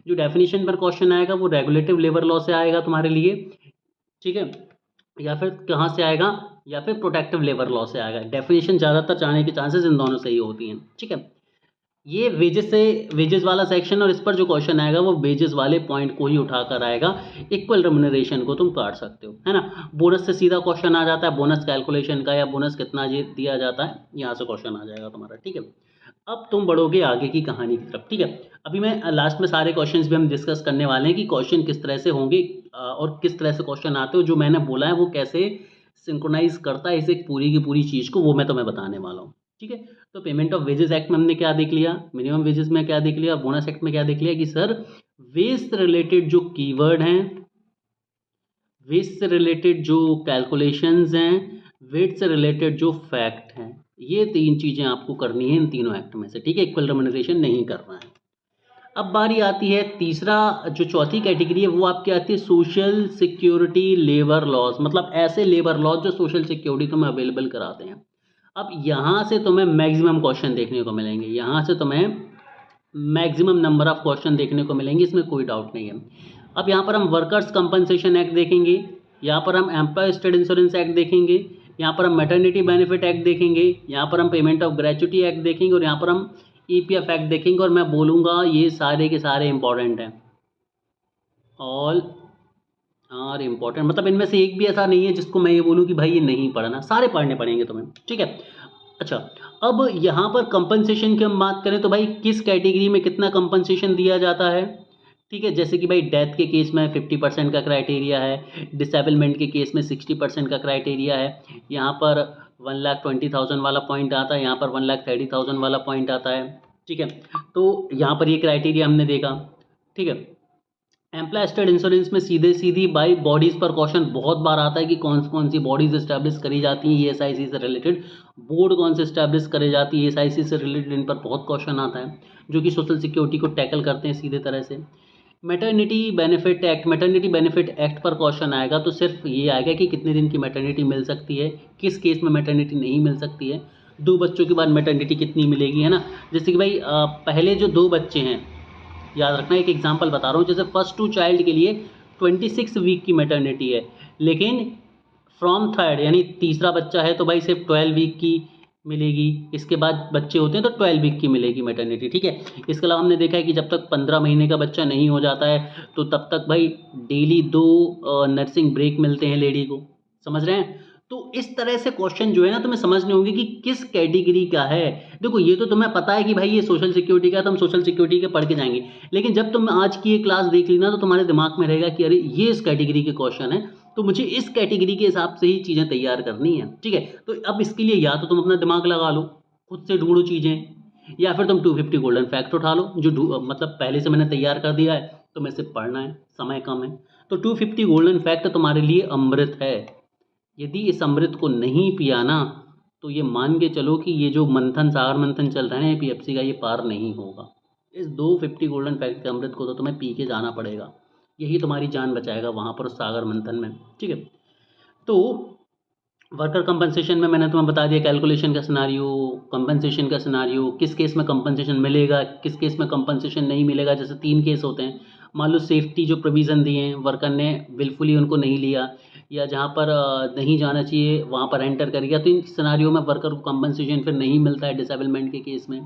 जो डेफिनेशन पर क्वेश्चन आएगा वो रेगुलेटिव लेबर लॉ से आएगा तुम्हारे लिए, ठीक है, या फिर कहाँ से आएगा, या फिर प्रोटेक्टिव लेबर लॉ से आएगा। डेफिनेशन ज़्यादातर आने के चांसेस इन दोनों से ही होती हैं। ठीक है, ये वेजेस से, वेजेस वाला सेक्शन, और इस पर जो क्वेश्चन आएगा वो वेजेस वाले पॉइंट को ही उठाकर आएगा। इक्वल रेम्यूनरेशन को तुम काट सकते हो, है ना। बोनस से सीधा क्वेश्चन आ जाता है, बोनस कैलकुलेशन का, या बोनस कितना ये दिया जाता है, यहाँ से क्वेश्चन आ जाएगा तुम्हारा। ठीक है, अब तुम बढ़ोगे आगे की कहानी की तरफ। ठीक है, अभी मैं लास्ट में सारे क्वेश्चंस भी हम डिस्कस करने वाले हैं कि क्वेश्चन किस तरह से होंगे और किस तरह से क्वेश्चन आते हो, जो मैंने बोला है वो कैसे सिंक्रोनाइज करता है इसे पूरी की पूरी चीज़ को, वो मैं तुम्हें बताने वाला हूँ। ठीक है, तो पेमेंट ऑफ वेजेस एक्ट में हमने क्या देख लिया, मिनिमम वेजेस में क्या देख लिया, बोनस एक्ट में क्या देख लिया कि सर वेज से रिलेटेड जो कीवर्ड हैं, वेज से रिलेटेड जो कैलकुलेशंस हैं, वेज से रिलेटेड जो फैक्ट हैं, ये 3 चीज़ें आपको करनी है इन तीनों एक्ट में से। ठीक है, इक्वल रेम्यूनरेशन नहीं करना है। अब बारी आती है तीसरा, जो चौथी कैटेगरी है वो आपकी आती है सोशल सिक्योरिटी लेबर लॉज। मतलब ऐसे लेबर लॉज जो सोशल सिक्योरिटी तुम्हें अवेलेबल कराते हैं। अब यहाँ से तुम्हें मैक्सिमम क्वेश्चन देखने को मिलेंगे, यहाँ से तुम्हें मैक्सिमम नंबर ऑफ क्वेश्चन देखने को मिलेंगे, इसमें कोई डाउट नहीं है। अब यहाँ पर हम वर्कर्स कंपनसेशन एक्ट देखेंगे, यहाँ पर हम एम्प्लॉय स्टेट इंश्योरेंस एक्ट देखेंगे, यहाँ पर हम मैटरनिटी बेनिफिट एक्ट देखेंगे, यहाँ पर हम पेमेंट ऑफ ग्रेचुटी एक्ट देखेंगे, और यहाँ पर हम ईपीएफ एक्ट देखेंगे। और मैं बोलूँगा ये सारे के सारे इंपॉर्टेंट हैं, ऑल आर इम्पॉर्टेंट। मतलब इनमें से एक भी ऐसा नहीं है जिसको मैं ये बोलूँ कि भाई ये नहीं पढ़ना, सारे पढ़ने पड़ेंगे तुम्हें। ठीक है, अच्छा, अब यहाँ पर कंपनसेशन की हम बात करें तो भाई किस कैटेगरी में कितना कंपनसेशन दिया जाता है, ठीक है। जैसे कि भाई डेथ के केस में 50% का क्राइटेरिया है, डिसेबलमेंट के केस में 60% का क्राइटेरिया है। यहाँ पर 1,20,000 वाला पॉइंट आता है, यहाँ पर 1,30,000 वाला पॉइंट आता है, ठीक है। तो यहाँ पर ये क्राइटेरिया हमने देखा, ठीक है। एम्प्लॉय स्टेट इंश्योरेंस में सीधे सीधी बाई बॉडीज़ पर क्वेश्चन बहुत बार आता है कि कौन कौन सी बॉडीज़ इस्टेब्लिश करी जाती हैं ईएसआईसी से रिलेटेड, बोर्ड कौन से इस्टेब्लिश करे जाती है ईएसआईसी से रिलेटेड, इन पर बहुत क्वेश्चन आता है जो कि सोशल सिक्योरिटी को टैकल करते हैं सीधे तरह से। Maternity benefit act, maternity benefit act पर क्वेश्चन आएगा तो सिर्फ ये आएगा कि कितने दिन की मैटरनिटी मिल सकती है, किस केस में मैटरनिटी नहीं मिल सकती है, 2 बच्चों के बाद मैटरनिटी कितनी मिलेगी, है ना। जैसे कि भाई पहले जो 2 बच्चे हैं, याद रखना एक एग्जांपल बता रहा हूँ, जैसे फर्स्ट 2 चाइल्ड के लिए 26 वीक की मैटरनिटी है, लेकिन फ्रॉम थर्ड यानी तीसरा बच्चा है तो भाई सिर्फ 12 वीक की मिलेगी, इसके बाद बच्चे होते हैं तो 12 वीक की मिलेगी मैटरनिटी, ठीक है। इसके अलावा हमने देखा है कि जब तक 15 महीने का बच्चा नहीं हो जाता है तो तब तक भाई डेली 2 नर्सिंग ब्रेक मिलते हैं लेडी को, समझ रहे हैं। तो इस तरह से क्वेश्चन जो है ना तुम्हें समझने होंगे कि किस कैटेगरी का है। देखो ये तो तुम्हें पता है कि भाई ये सोशल सिक्योरिटी का है तो हम सोशल सिक्योरिटी के पढ़ के जाएंगे, लेकिन जब तुम आज की ये क्लास देख ली ना तो तुम्हारे दिमाग में रहेगा कि अरे ये इस कैटेगरी के क्वेश्चन है तो मुझे इस कैटेगरी के हिसाब से ही चीज़ें तैयार करनी है, ठीक है। तो अब इसके लिए या तो तुम अपना दिमाग लगा लो, खुद से ढूंढो चीज़ें, या फिर तुम 250 गोल्डन फैक्ट उठा लो जो मतलब पहले से मैंने तैयार कर दिया है, तुम्हें सिर्फ पढ़ना है, समय कम है। तो 250 गोल्डन फैक्ट तुम्हारे लिए अमृत है। यदि इस अमृत को नहीं पिया ना तो ये मान के चलो कि ये जो मंथन सागर मंथन चल रहा है ना एपीएफसी का, ये पार नहीं होगा। इस 250 गोल्डन फैक्ट के अमृत को तो तुम्हें पी के जाना पड़ेगा, यही तुम्हारी जान बचाएगा वहाँ पर उस सागर मंथन में, ठीक है। तो वर्कर कंपनसेशन में मैंने तुम्हें बता दिया कैलकुलेशन का सिनारियो, कंपनसेशन का सिनारियो, किस केस में कंपनसेशन मिलेगा किस केस में कंपनसेशन नहीं मिलेगा। जैसे 3 केस होते हैं, मान लो सेफ्टी जो प्रोविज़न दिए हैं वर्कर ने विलफुली उनको नहीं लिया, या जहाँ पर नहीं जाना चाहिए वहाँ पर एंटर कर गया, तो इन सिनारियो में वर्कर को कंपनसेशन फिर नहीं मिलता है डिसेबलमेंट के केस में,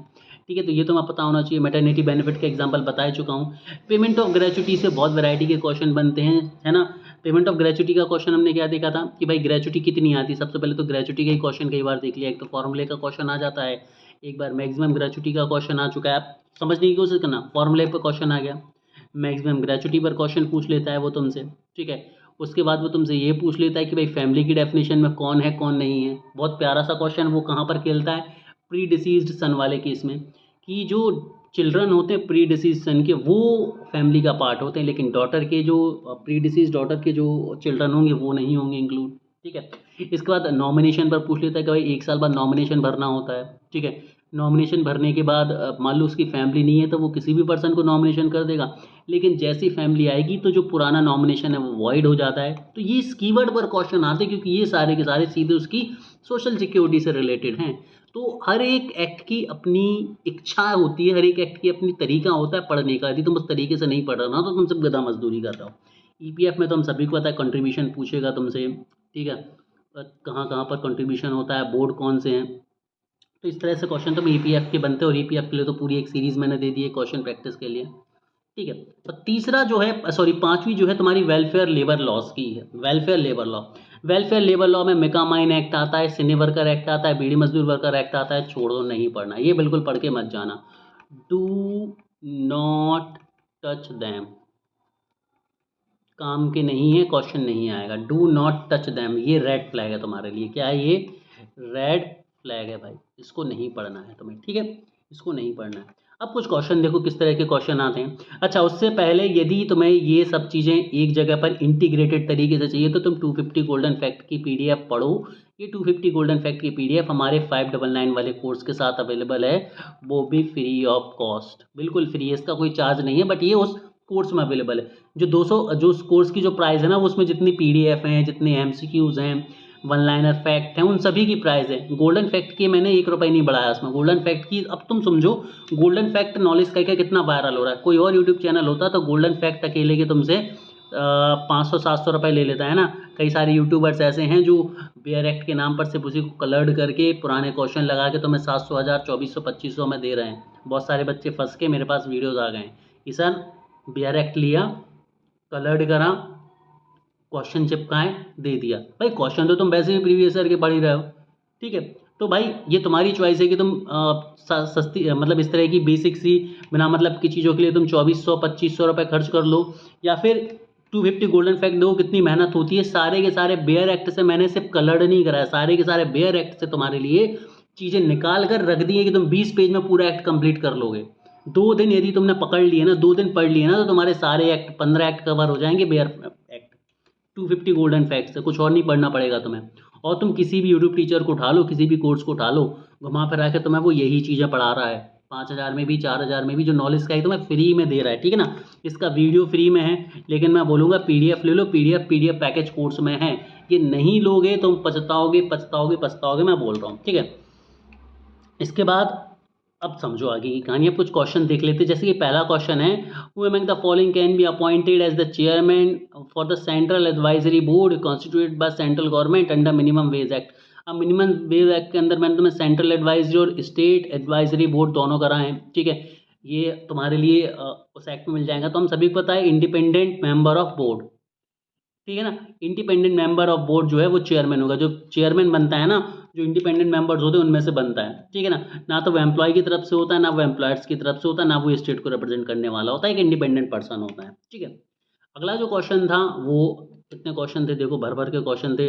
ठीक है। तो ये तुम्हें पता होना चाहिए। मैटरनिटी बेनिफिट का एग्जांपल बता चुका हूँ। पेमेंट ऑफ ग्रेचुटी से बहुत वैरायटी के क्वेश्चन बनते हैं, है ना। पेमेंट ऑफ ग्रेचुटी का क्वेश्चन हमने क्या देखा था कि भाई ग्रेचुटी कितनी आती है। सबसे पहले तो ग्रेचुटी का ही क्वेश्चन कई बार देख लिया, एक तो फॉर्मूले का क्वेश्चन आ जाता है, एक बार मैक्सिमम ग्रेचुटी का क्वेश्चन आ चुका है। आप समझने की कोशिश करना, फॉर्मूले पर क्वेश्चन आ गया, मैक्सिमम ग्रेचुटी पर क्वेश्चन पूछ लेता है वो तुमसे, ठीक है। उसके बाद वो तुमसे ये पूछ लेता है कि भाई फैमिली की डेफिनेशन में कौन है कौन नहीं है। बहुत प्यारा सा क्वेश्चन वो कहाँ पर खेलता है, प्री डिसीज्ड सन वाले केस में, कि जो चिल्ड्रन होते हैं प्री डिसीज सन के वो फैमिली का पार्ट होते हैं, लेकिन डॉटर के जो प्री डिसीज डॉटर के जो चिल्ड्रन होंगे वो नहीं होंगे इंक्लूड, ठीक है। इसके बाद नॉमिनेशन पर पूछ लेता है कि भाई 1 साल बाद नॉमिनेशन भरना होता है, ठीक है। नॉमिनेशन भरने के बाद मान लो उसकी फैमिली नहीं है तो वो किसी भी पर्सन को नॉमिनेशन कर देगा, लेकिन जैसी फैमिली आएगी तो जो पुराना नॉमिनेशन है वो वॉइड हो जाता है। तो ये इस कीवर्ड पर क्वेश्चन आते हैं क्योंकि ये सारे के सारे सीधे उसकी सोशल सिक्योरिटी से रिलेटेड हैं। तो हर एक एक्ट की अपनी इच्छा होती है, हर एक एक्ट की अपनी तरीका होता है पढ़ने का। यदि तुम उस तरीके से नहीं पढ़ रहे हो ना तो तुम सब गधा मजदूरी कर रहे हो। ईपीएफ में तो हम सभी को पता है कंट्रीब्यूशन पूछेगा तुमसे, ठीक है। कहाँ कहाँ पर कंट्रीब्यूशन होता है, बोर्ड कौन से हैं, तो इस तरह से क्वेश्चन तो ईपीएफ के बनते हैं। और ईपीएफ के लिए तो पूरी एक सीरीज़ मैंने दे दी है क्वेश्चन प्रैक्टिस के लिए, ठीक है। और तीसरा जो है सॉरी 5वीं जो है तुम्हारी वेलफेयर लेबर लॉस की है। Welfare labour law, welfare labour law में मिकामाइन एक्ट आता है, सिने वर्कर एक्ट आता है, बीड़ी मजदूर वर्कर एक्ट आता है। छोड़ो नहीं पढ़ना, ये बिल्कुल पढ़ के मत जाना। डू नॉट टच दैम, काम के नहीं है, क्वेश्चन नहीं आएगा। डू नॉट टच दैम, ये रेड फ्लैग है तुम्हारे लिए। क्या है ये? रेड फ्लैग है भाई, इसको नहीं पढ़ना है तुम्हें, ठीक है, इसको नहीं पढ़ना है। अब कुछ क्वेश्चन देखो किस तरह के क्वेश्चन आते हैं। अच्छा उससे पहले यदि तुम्हें ये सब चीज़ें एक जगह पर इंटीग्रेटेड तरीके से चाहिए तो तुम 250 गोल्डन फैक्ट की पीडीएफ पढ़ो। ये 250 गोल्डन फैक्ट की पीडीएफ हमारे 599 वाले कोर्स के साथ अवेलेबल है, वो भी फ्री ऑफ कॉस्ट, बिल्कुल फ्री है, इसका कोई चार्ज नहीं है। बट ये उस कोर्स में अवेलेबल है। जो 200 जो उस कोर्स की जो प्राइस है ना, वो उसमें जितनी पीडीएफ हैं, जितने एमसीक्यूज हैं, वन लाइनर फैक्ट हैं, उन सभी की प्राइस है। गोल्डन फैक्ट की मैंने 1 रुपये नहीं बढ़ाया उसमें। गोल्डन फैक्ट की अब तुम समझो, गोल्डन फैक्ट नॉलेज का कितना वायरल हो रहा है। कोई और यूट्यूब चैनल होता तो गोल्डन फैक्ट अकेले के तुमसे 500-700 रुपये ले लेता है ना। कई सारे यूट्यूबर्स ऐसे हैं जो बेयर एक्ट के नाम पर सिर्फ उसी को कलर्ड करके पुराने क्वेश्चन लगा के तुम्हें 700, 1000, 2400, 2500 में दे रहे हैं। बहुत सारे बच्चे फंस के मेरे पास वीडियोज़ आ गए कि सर बेयर एक्ट लिया, कलर्ड करा, क्वेश्चन चिपकाएं, दे दिया। भाई क्वेश्चन तो तुम वैसे भी प्रीवियस ईयर के पढ़ ही रहे हो, ठीक है। तो भाई ये तुम्हारी चॉइस है कि तुम सस्ती मतलब इस तरह की बेसिक सी बिना मतलब की चीज़ों के लिए तुम 2400-2500 रुपये खर्च कर लो, या फिर 250 गोल्डन फैक्ट दो। कितनी मेहनत होती है, सारे के सारे बेयर एक्ट से मैंने सिर्फ कलर्ड नहीं कराया, सारे के सारे बेयर एक्ट से तुम्हारे लिए चीज़ें निकाल कर रख दी है कि तुम 20 पेज में पूरा एक्ट कंप्लीट कर लोगे। 2 दिन यदि तुमने पकड़ लिए ना, 2 दिन पढ़ लिए ना, तो तुम्हारे सारे एक्ट 15 एक्ट कवर हो जाएंगे बेयर एक्ट 250 गोल्डन फैक्ट से। कुछ और नहीं पढ़ना पड़ेगा तुम्हें। और तुम किसी भी यूट्यूब टीचर को उठा लो, किसी भी कोर्स को उठा लो, घुमा फिरा के तुम्हें वो यही चीज़ें पढ़ा रहा है। 5,000 में भी, 4,000 में भी जो नॉलेज का है तुम्हें फ्री में दे रहा है, ठीक है ना। इसका वीडियो फ्री में है, लेकिन मैं बोलूँगा PDF ले लो, PDF पैकेज कोर्स में है। ये नहीं लोगे तुम पछताओगे पछताओगे पछताओगे, मैं बोल रहा हूँ, ठीक है। इसके बाद अब समझो आगे की कहानी। अब कुछ क्वेश्चन देख लेते हैं। जैसे कि पहला क्वेश्चन है, who among the following can be appointed as the chairman for the central advisory board constituted by central government under minimum wage act. अब मिनिमम वेज एक्ट के अंदर मैंने तुम्हें सेंट्रल एडवाइजरी और स्टेट एडवाइजरी बोर्ड दोनों कराए हैं, ठीक है। ये तुम्हारे लिए उस एक्ट में मिल जाएगा। तो हम सभी को पता है इंडिपेंडेंट मेंबर ऑफ बोर्ड, ठीक है ना। इंडिपेंडेंट मेंबर ऑफ बोर्ड जो है वो चेयरमैन होगा। जो चेयरमैन बनता है ना, जो इंडिपेंडेंट मेंबर्स होते हैं उनमें से बनता है, ठीक है ना। ना तो वो एम्प्लॉय की तरफ से होता है, ना वो एम्प्लॉयर्स की तरफ से होता है, ना वो स्टेट को रिप्रेजेंट करने वाला होता है। एक इंडिपेंडेंट पर्सन होता है, ठीक है। अगला जो क्वेश्चन था वो, कितने क्वेश्चन थे देखो, भर भर के क्वेश्चन थे।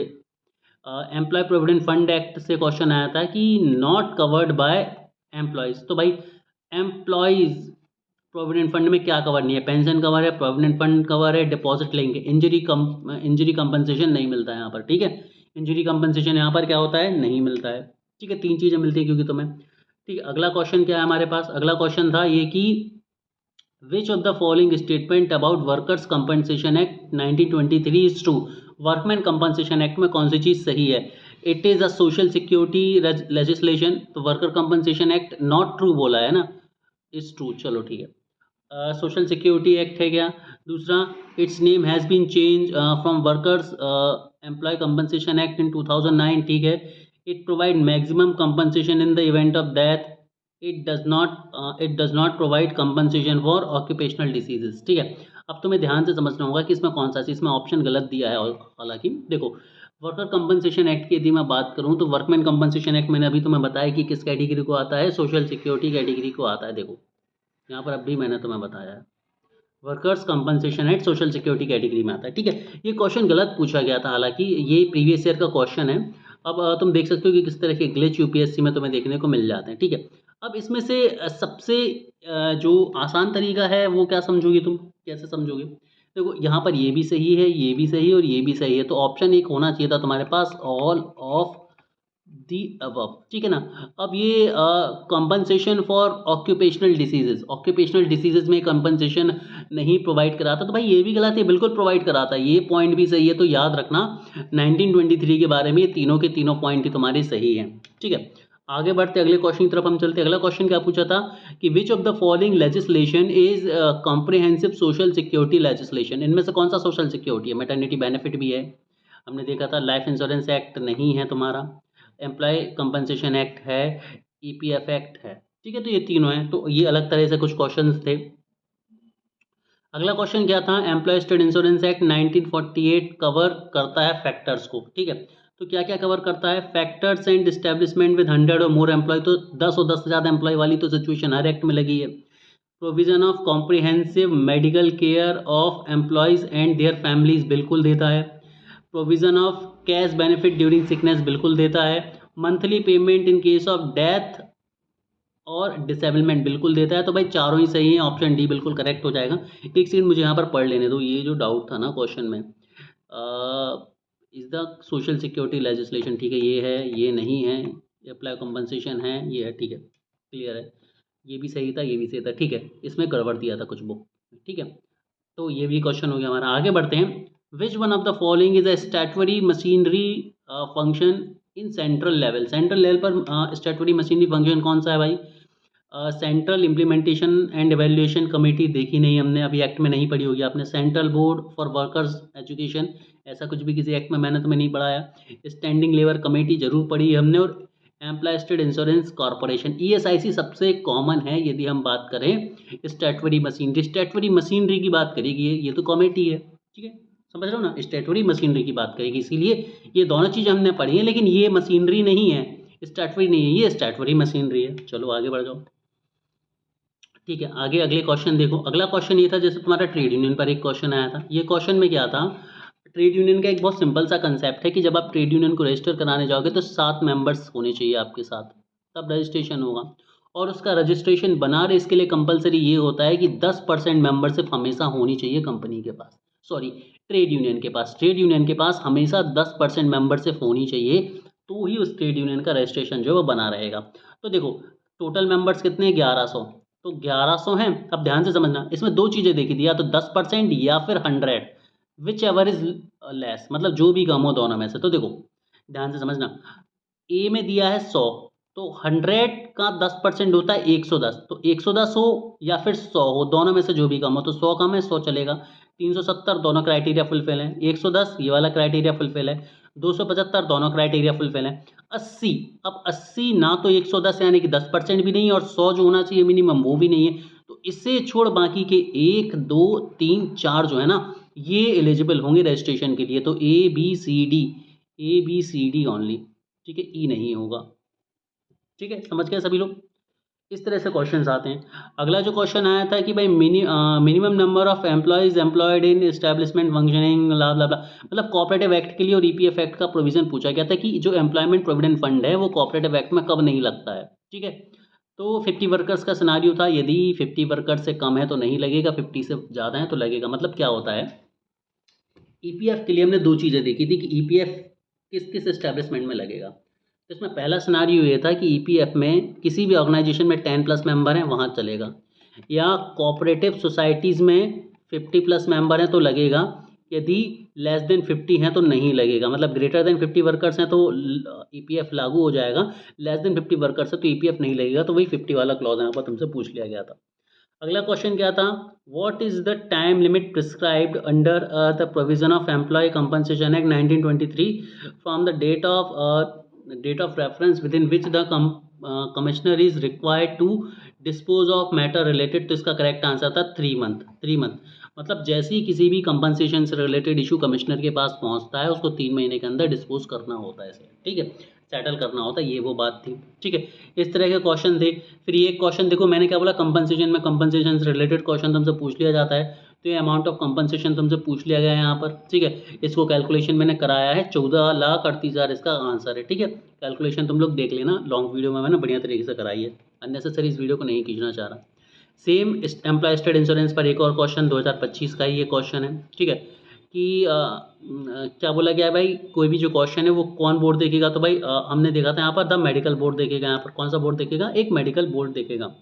एम्प्लॉय प्रोविडेंट फंड एक्ट से क्वेश्चन आया था कि नॉट कवर्ड बाय एम्प्लॉयज़। तो भाई एम्प्लॉयज़ प्रोविडेंट फंड में क्या कवर नहीं है? पेंशन कवर है, प्रोविडेंट फंड कवर है, डिपॉजिट लेंगे। इंजरी कंपनसेशन नहीं मिलता है यहाँ पर, ठीक है। इंजरी कंपनसेशन यहाँ पर क्या होता है? नहीं मिलता है, ठीक है। 3 चीज़ें मिलती हैं क्योंकि तुम्हें, ठीक है। अगला क्वेश्चन क्या है हमारे पास? अगला क्वेश्चन था ये कि which of the following statement about workers compensation act 1923 is true. Workman compensation act में कौन सी चीज़ सही है? It is a social security legislation. तो worker compensation act not true बोला है ना, इज ट्रू, चलो ठीक है। सोशल सिक्योरिटी एक्ट है क्या? दूसरा, its name has been change from workers employ compensation act in 2009, ठीक है। It provide maximum compensation in the event of death. It does not provide compensation for occupational diseases, ठीक है। अब तुम्हें ध्यान से समझना होगा कि इसमें कौन सा चीज़, इसमें ऑप्शन गलत दिया है। हालांकि देखो, वर्कर कंपनसेशन एक्ट की यदि मैं बात करूं तो वर्कमैन कंपनसेशन एक्ट मैंने अभी तुम्हें बताया कि किस कैटेगरी को आता है, सोशल सिक्योरिटी कैटेगरी को आता है। देखो यहाँ पर अभी मैंने तुम्हें बताया है, workers compensation act social security category में आता है, ठीक है। ये क्वेश्चन गलत पूछा गया था, हालांकि ये प्रीवियस ईयर का क्वेश्चन है। अब तुम देख सकते हो कि किस तरह के ग्लिच यूपीएससी में तुम्हें देखने को मिल जाते हैं, ठीक है। अब इसमें से सबसे जो आसान तरीका है वो क्या समझोगे तुम, कैसे समझोगे? देखो यहाँ पर ये भी सही है, ये भी सही है और ये भी सही है, तो ऑप्शन एक होना चाहिए था तुम्हारे पास, ऑल ऑफ दी अबव, ठीक है ना। अब ये कंपनसेशन फॉर ऑक्यूपेशनल डिसीजेज में कंपनसेशन नहीं प्रोवाइड कराता, तो भाई ये भी गलत है, बिल्कुल प्रोवाइड कराता है। ये पॉइंट भी सही है, तो याद रखना 1923 के बारे में ये तीनों के तीनों पॉइंट ही तुम्हारे सही हैं, ठीक है। आगे बढ़ते अगले क्वेश्चन की तरफ हम चलते। अगला क्वेश्चन क्या पूछा था कि which of the following legislation is comprehensive social security legislation. इनमें से कौन सा सोशल सिक्योरिटी है? मैटरनिटी बेनिफिट भी है, हमने देखा था। लाइफ इंश्योरेंस एक्ट नहीं है तुम्हारा, एम्प्लॉय कंपनसेशन एक्ट है, ईपीएफ एक्ट है, ठीक है। तो ये तीनों हैं, तो ये अलग तरह से कुछ क्वेश्चंस थे। अगला क्वेश्चन क्या था? Employ state insurance act 1948 cover करता है फैक्टर्स को, ठीक है। तो क्या क्या कवर करता है? फैक्टर्स एंड एस्टेब्लिशमेंट विद 100 और मोर एम्प्लॉय, तो 10 और 10 से ज़्यादा एम्प्लॉय वाली तो सिचुएशन हर एक्ट में लगी है। Provision of comprehensive medical care of employees and their families, बिल्कुल देता है। Provision of cash benefit during sickness, बिल्कुल देता है। Monthly payment in case of death और डिसेबलमेंट, बिल्कुल देता है। तो भाई चारों ही सही है, ऑप्शन डी बिल्कुल करेक्ट हो जाएगा। एक सेकंड मुझे यहाँ पर पढ़ लेने दो, ये जो डाउट था ना क्वेश्चन में, is the social security legislation, ठीक है, ये है, ये नहीं है, अप्लाई कंपनसेशन है, ये है, ठीक है, क्लियर है। ये भी सही था, ये भी सही था, ठीक है। इसमें गड़बड़ दिया था कुछ बुक, ठीक है। तो ये भी क्वेश्चन हो गया हमारा। आगे बढ़ते हैं। Which one of the following is a statutory machinery function in central level. Central level पर स्टैट्यूटरी मशीनरी फंक्शन कौन सा है भाई? Central implementation and evaluation committee देखी नहीं हमने, अभी एक्ट में नहीं पढ़ी होगी आपने। Central board for workers education, ऐसा कुछ भी किसी एक्ट में मैंने तुम्हें नहीं पढ़ाया। स्टैंडिंग लेबर कमेटी जरूर पढ़ी है हमने। और employ state insurance corporation, ESIC सबसे कॉमन है यदि हम बात करें स्टैट्यूटरी मशीनरी। स्टैट्यूटरी मशीनरी की बात करेगी, ये तो कमेटी है, ठीक है, समझ रहे हो ना। स्टैट्यूटरी मशीनरी की बात करेगी, इसीलिए ये दोनों चीज़ हमने पढ़ी है, लेकिन ये मशीनरी नहीं है, स्टैट्यूटरी नहीं है, ये स्टैट्यूटरी मशीनरी है। चलो आगे बढ़ जाओ। ठीक है, आगे अगले क्वेश्चन देखो। अगला क्वेश्चन ये था, जैसे तुम्हारा ट्रेड यूनियन पर एक क्वेश्चन आया था। ये क्वेश्चन में क्या था, ट्रेड यूनियन का एक बहुत सिंपल सा कंसेप्ट है कि जब आप ट्रेड यूनियन को रजिस्टर कराने जाओगे तो 7 मेंबर्स होने चाहिए आपके साथ, तब रजिस्ट्रेशन होगा। और उसका रजिस्ट्रेशन बना रहे इसके लिए कंपलसरी ये होता है कि 10% मेंबरशिप हमेशा होनी चाहिए कंपनी के पास, सॉरी ट्रेड यूनियन के पास। ट्रेड यूनियन के पास हमेशा 10% मेंबरशिप होनी चाहिए, तो ही उस ट्रेड यूनियन का रजिस्ट्रेशन जो है वो बना रहेगा। तो देखो टोटल मेंबर्स कितने हैं, 1100। तो 1100 हैं। अब ध्यान से समझना, इसमें दो चीज़ें देखी थी, या तो 10% या फिर 100, विच एवर इज लेस, मतलब जो भी कम हो दोनों में से। तो देखो ध्यान से समझना, ए में दिया है 100, तो 100 का 10% होता है 110, तो 110 हो या फिर 100 हो, दोनों में से जो भी कम हो। तो 100 कम है, 100 चलेगा। 370 दोनों क्राइटेरिया फुलफिल है। 110 ये वाला क्राइटेरिया फुलफिल है। 275 दोनों क्राइटेरिया फुलफिल है। 80, अब 80 ना तो 110 यानी कि 10% भी नहीं है, और 100 जो होना चाहिए मिनिमम वो भी नहीं है। तो इससे छोड़ बाकी के 1 2 3 4 जो है ना, ये एलिजिबल होंगे रजिस्ट्रेशन के लिए। तो A B C D only, ठीक है, ई नहीं होगा। ठीक है, समझ गए सभी लोग। इस तरह से क्वेश्चंस आते हैं। अगला जो क्वेश्चन आया था कि भाई minimum number of employees employed in establishment functioning ला ला ला, मतलब कोऑपरेटिव एक्ट के लिए और ईपीएफ एक्ट का प्रोविजन पूछा गया था कि जो एम्प्लॉयमेंट प्रोविडेंट फंड है वो कोऑपरेटिव एक्ट में कब नहीं लगता है। ठीक है, तो 50 वर्कर्स का सिनारियो था, यदि 50 वर्कर्स से कम है तो नहीं लगेगा, 50 से ज़्यादा है तो लगेगा। मतलब क्या होता है, ईपीएफ के लिए हमने दो चीज़ें देखी थी कि ईपीएफ किस किस एस्टेब्लिशमेंट में लगेगा। तो इसमें पहला सिनारियो ये था कि ईपीएफ में किसी भी ऑर्गेनाइजेशन में 10+ मेंबर हैं वहाँ चलेगा, या कोऑपरेटिव सोसाइटीज़ में 50+ मेंबर हैं तो लगेगा, यदि लेस देन 50 हैं तो नहीं लगेगा। मतलब ग्रेटर देन 50 वर्कर्स हैं तो ईपीएफ लागू हो जाएगा, लेस देन 50 वर्कर्स है तो ईपीएफ नहीं लगेगा। तो वही 50 वाला क्लॉज यहाँ पर तुमसे पूछ लिया गया था। अगला क्वेश्चन क्या था, what is the time limit prescribed under the provision of employ compensation act 1923 from the date of reference within which the commissioner is required to dispose of matter related. तो इसका करेक्ट आंसर था 3 मंथ। 3 मंथ मतलब जैसे ही किसी भी कंपनसेशन से रिलेटेड इशू कमिश्नर के पास पहुंचता है उसको 3 महीने के अंदर डिस्पोज करना होता है इसे। ठीक है, सेटल करना होता है, ये वो बात थी। ठीक है, इस तरह के क्वेश्चन थे। फिर ये क्वेश्चन देखो, मैंने क्या बोला, कंपनसेशन में कंपनसेशन से रिलेटेड क्वेश्चन तुमसे पूछ लिया जाता है। तो ये अमाउंट ऑफ कंपनसेशन तुमसे पूछ लिया गया है यहाँ पर। ठीक है, इसको कैलकुलेशन मैंने कराया है, 14,38,000 इसका आंसर है। ठीक है, कैलकुलेशन तुम लोग देख लेना, लॉन्ग वीडियो में मैंने बढ़िया तरीके से कराई है, अननेसेसरी इस वीडियो को नहीं खींचना चाह रहा। सेम एम्प्लॉय स्टेट इंश्योरेंस पर एक और क्वेश्चन 2025 का ही ये क्वेश्चन है। ठीक है, कि क्या बोला गया है भाई, कोई भी जो क्वेश्चन है वो कौन बोर्ड देखेगा। तो भाई हमने देखा था यहाँ पर द मेडिकल बोर्ड देखेगा। यहाँ पर कौन सा बोर्ड देखेगा, एक मेडिकल बोर्ड देखेगा।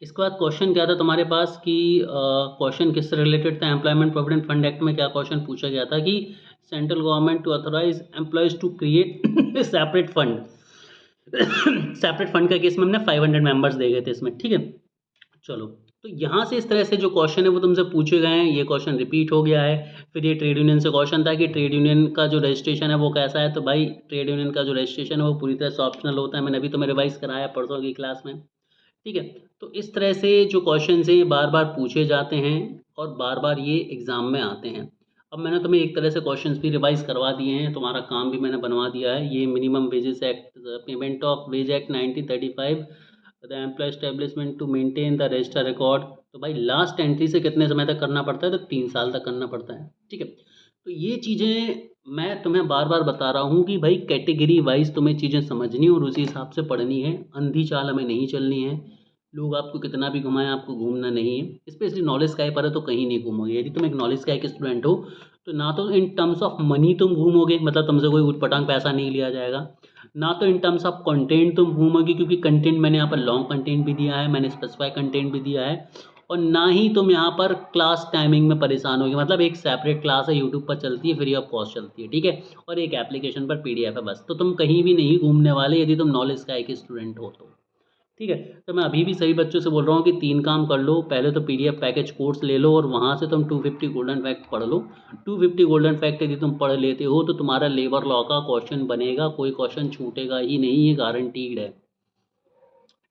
इसके बाद क्वेश्चन क्या था तुम्हारे पास कि क्वेश्चन किससे रिलेटेड था, एम्प्लॉयमेंट प्रोविडेंट फंड एक्ट में क्या क्वेश्चन पूछा गया था कि central government to authorise employees to create separate fund. Separate fund का केस में हमने 500 मेंबर्स दे गए थे इसमें। ठीक है, चलो तो यहाँ से इस तरह से जो क्वेश्चन है वो तुमसे पूछे गए हैं, ये क्वेश्चन रिपीट हो गया है। फिर ये ट्रेड यूनियन से क्वेश्चन था कि ट्रेड यूनियन का जो रजिस्ट्रेशन है वो कैसा है। तो भाई ट्रेड यूनियन का जो रजिस्ट्रेशन है वो पूरी तरह से ऑप्शनल होता है, मैंने अभी तुम्हें रिवाइज कराया परसों की क्लास में। ठीक है, तो इस तरह से जो क्वेश्चन हैं बार बार पूछे जाते हैं और बार बार ये एग्ज़ाम में आते हैं। अब मैंने तुम्हें एक तरह से क्वेश्चंस भी रिवाइज करवा दिए हैं, तुम्हारा काम भी मैंने बनवा दिया है। ये minimum wages act, payment of wage act 1935, the employ establishment to maintain the register record. तो भाई लास्ट एंट्री से कितने समय तक करना पड़ता है, तो 3 साल तक करना पड़ता है। ठीक है, तो ये चीज़ें मैं तुम्हें बार बार बता रहा हूँ कि भाई कैटेगरी वाइज तुम्हें चीज़ें समझनी और उसी हिसाब से पढ़नी है, अंधी चाल हमें नहीं चलनी है। लोग आपको कितना भी घुमाएं, आपको घूमना नहीं है। स्पेशली नॉलेज स्काई पर है तो कहीं नहीं घूमोगे। यदि तुम एक नॉलेज स्काई के स्टूडेंट हो तो ना तो इन टर्म्स ऑफ मनी तुम घूमोगे, मतलब तुमसे कोई उटपटांग पैसा नहीं लिया जाएगा, ना तो इन टर्म्स ऑफ कंटेंट तुम घूमोगे, क्योंकि कंटेंट मैंने यहाँ पर लॉन्ग कंटेंट भी दिया है, मैंने स्पेसिफाई कंटेंट भी दिया है। और ना ही तुम यहाँ पर क्लास टाइमिंग में परेशान होगे, मतलब एक सेपरेट क्लास है यूट्यूब पर चलती है, फ्री ऑफ कॉस्ट चलती है। ठीक है, और एक एप्लीकेशन पर पीडीएफ है बस। तो तुम कहीं भी नहीं घूमने वाले यदि तुम नॉलेज स्काई के स्टूडेंट हो तो। ठीक है, तो मैं अभी भी सभी बच्चों से बोल रहा हूँ कि 3 काम कर लो। पहले तो पीडीएफ पैकेज कोर्स ले लो और वहाँ से तुम 250 गोल्डन फैक्ट पढ़ लो। 250 गोल्डन फैक्ट यदि तुम पढ़ लेते हो तो तुम्हारा लेबर लॉ का क्वेश्चन बनेगा, कोई क्वेश्चन छूटेगा ही नहीं, ये गारंटीड है।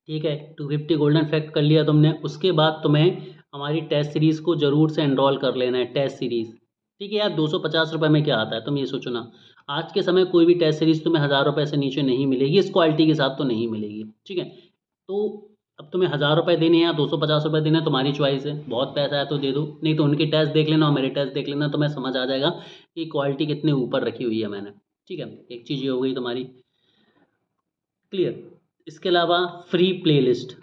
ठीक है, 250 गोल्डन फैक्ट कर लिया तुमने, उसके बाद तुम्हें हमारी टेस्ट सीरीज़ को ज़रूर से एनरोल कर लेना है, टेस्ट सीरीज़। ठीक है यार, 250 रुपये में क्या आता है तुम ये सोचो ना। आज के समय कोई भी टेस्ट सीरीज़ तुम्हें 1000 रुपये से नीचे नहीं मिलेगी, इस क्वालिटी के साथ तो नहीं मिलेगी, ठीक है। तो अब तुम्हें 1000 रुपये देने हैं या 250 रुपये देने हैं, तुम्हारी चॉइस है। बहुत पैसा है तो दे दो, नहीं तो उनके टेस्ट देख लेना और मेरे टेस्ट देख लेना, तुम्हें समझ आ जाएगा कि क्वालिटी कितने ऊपर रखी हुई है मैंने, ठीक है। एक चीज़ ये हो गई तुम्हारी क्लियर। इसके अलावा फ्री प्लेलिस्ट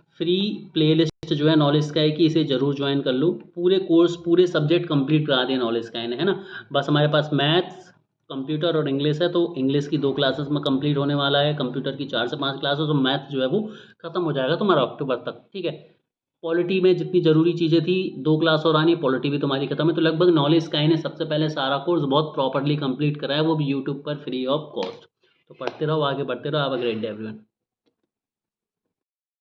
जो है नॉलेज का है कि इसे ज़रूर ज्वाइन कर लो। पूरे कोर्स पूरे सब्जेक्ट कंप्लीट करा दिए नॉलेज का है ना। बस हमारे पास मैथ्स, कंप्यूटर और इंग्लिश है, तो इंग्लिश की 2 क्लासेस में कंप्लीट होने वाला है, कंप्यूटर की 4 से 5 क्लासेस, और मैथ्स जो है वो खत्म हो जाएगा तुम्हारा अक्टूबर तक, ठीक है। पॉलिटी में जितनी ज़रूरी चीज़ें थी 2 क्लास और आनी, पॉलिटी भी तुम्हारी खत्म है। तो लगभग नॉलेज का ने सबसे पहले सारा कोर्स बहुत प्रॉपरली कंप्लीट करा है, वो भी यूट्यूब पर फ्री ऑफ कॉस्ट। तो पढ़ते रहो, आगे बढ़ते रहो। Have a great day everyone.